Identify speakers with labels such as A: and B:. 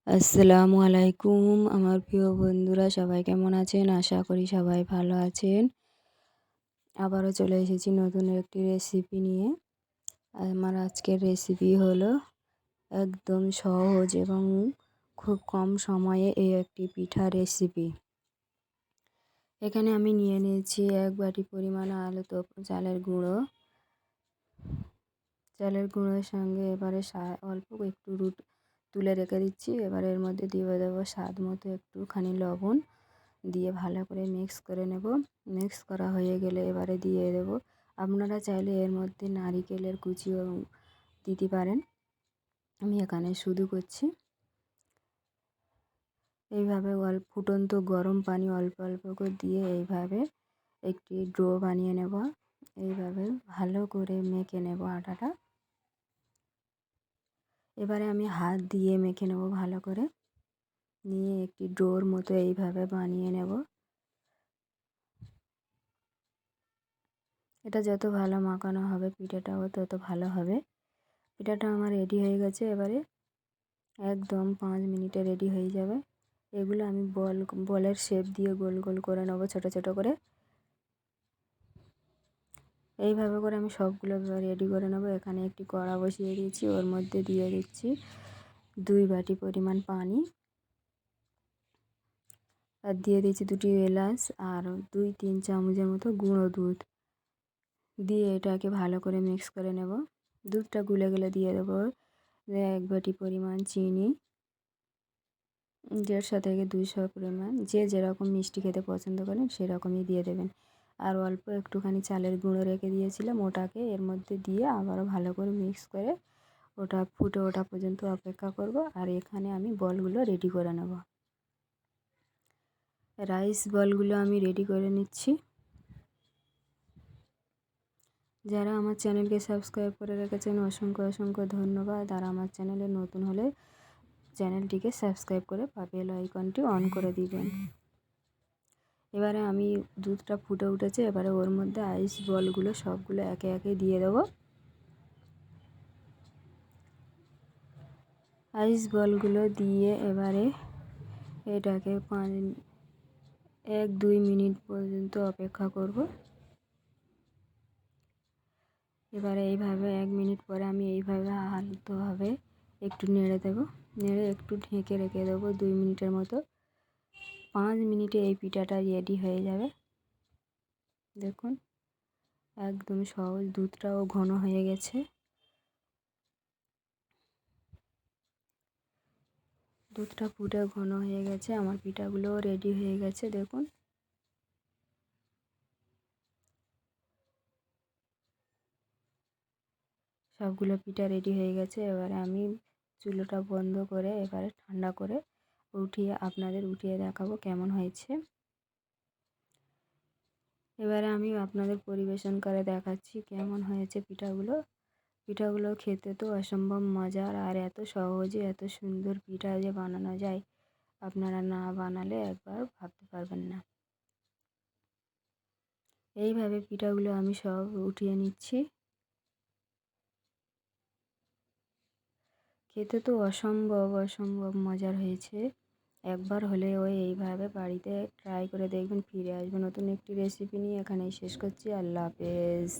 A: আসসালামু আলাইকুম আমার প্রিয় বন্ধুরা, সবাই কেমন আছেন? আশা করি সবাই ভালো আছেন। আবারও চলে এসেছি নতুন একটি রেসিপি নিয়ে। আমার আজকের রেসিপি হলো একদম সহজ এবং খুব কম সময়ে এই একটি পিঠা রেসিপি। এখানে আমি নিয়ে নিয়েছি 1 বাটি পরিমাণ আলুতো চালের গুঁড়ো। চালের গুঁড়োর সঙ্গে এবারে অল্প একটু তুলে রেখে দিচ্ছি। এবার এর মধ্যে দিয়ে দেবো স্বাদ মতো একটুখানি লবণ, দিয়ে ভালো করে মিক্স করে নেব। মিক্স করা হয়ে গেলে এবারে দিয়ে দেব, আপনারা চাইলে এর মধ্যে নারিকেলের কুচিও দিতে পারেন, আমি এখানে শুধু করছি। এইভাবে ফুটন্ত গরম পানি অল্প অল্প করে দিয়ে এইভাবে একটি ডো বানিয়ে নেব। এইভাবে ভালো করে মেখে নেব আটাটা। এবারে আমি হাত দিয়ে মেখে নেব ভালো করে, নিয়ে একটি ডোর মতো এইভাবে বানিয়ে নেব। এটা যত ভালো মাখানো হবে পিঠাটাও তত ভালো হবে। পিঠাটা আমার রেডি হয়ে গেছে। এবারে একদম 5 মিনিটে রেডি হয়ে যাবে। এগুলো আমি বলের শেপ দিয়ে গোল গোল করে নেব ছোটো ছোটো করে। এইভাবে করে আমি সবগুলো রেডি করে নেব। এখানে একটি কড়া বসিয়ে দিয়েছি, ওর মধ্যে দিয়ে দিচ্ছি 2 বাটি পরিমাণ পানি, আর দিয়ে দিচ্ছি 2টি এলাচ আর 2-3 চামচের মতো গুঁড়ো দুধ দিয়ে এটাকে ভালো করে মিক্স করে নেব। দুধটা গুলে গেলে দিয়ে দেবো 1 বাটি পরিমাণ চিনি, 150 থেকে 200 পরিমাণ, যে যেরকম মিষ্টি খেতে পছন্দ করেন সেরকমই দিয়ে দেবেন। আর অল্প একটুখানি চালের গুঁড়ো রেখে দিয়েছিলাম, ওটাকে এর মধ্যে দিয়ে আবারও ভালো করে মিক্স করে ওটা ফুটে ওঠা পর্যন্ত অপেক্ষা করব। আর এখানে আমি বলগুলো রেডি করে নেব। রাইস বলগুলো আমি রেডি করে নিচ্ছি। যারা আমার চ্যানেলকে সাবস্ক্রাইব করে রেখেছেন অসংখ্য অসংখ্য ধন্যবাদ। আর আমার চ্যানেলে নতুন হলে চ্যানেলটিকে সাবস্ক্রাইব করে বেল আইকনটি অন করে দিবেন। এবারে আমি দুধটা ফুটে উঠেছে, এবারে ওর মধ্যে আইস বলগুলো সবগুলো একে একে দিয়ে দেবো। আইস বলগুলো দিয়ে এবারে এটাকে 1-2 মিনিট পর্যন্ত অপেক্ষা করব। এবারে এইভাবে 1 মিনিট পরে আমি এইভাবে হালকাভাবে একটু নেড়ে দেবো, নেড়ে একটু ঢেকে রেখে দেবো 2 মিনিটের মতো। 5 মিনিটে এই পিঠাটা রেডি হয়ে যাবে। দেখুন একদম সহজ, দুধটাও ঘন হয়ে গেছে। দুধটা ফুটে ঘন হয়ে গেছে, আমার পিঠাগুলোও রেডি হয়ে গেছে। দেখুন সবগুলো পিঠা রেডি হয়ে গেছে। এবারে আমি চুলোটা বন্ধ করে এবারে ঠান্ডা করে আপনাদের উঠিয়ে দেখাবো কেমন হয়েছে। এবারে আমি আপনাদের পরিবেশন করে দেখাচ্ছি কেমন হয়েছে পিঠাগুলো। পিঠাগুলো খেতে তো অসম্ভব মজার, আর এত সহজে এত সুন্দর পিঠা যে বানানো যায় আপনারা না বানালে একবার ভাবতে পারবেন না। এইভাবে পিঠাগুলো আমি সব উঠিয়ে নিচ্ছি। খেতে তো অসম্ভব অসম্ভব মজার হয়েছে। একবার হলেও এইভাবে বাড়িতে ট্রাই করে দেখবেন, ফিরে আসবেন নতুন একটি রেসিপি নিয়ে। এখানেই শেষ করছি। আল্লাহ হাফেজ।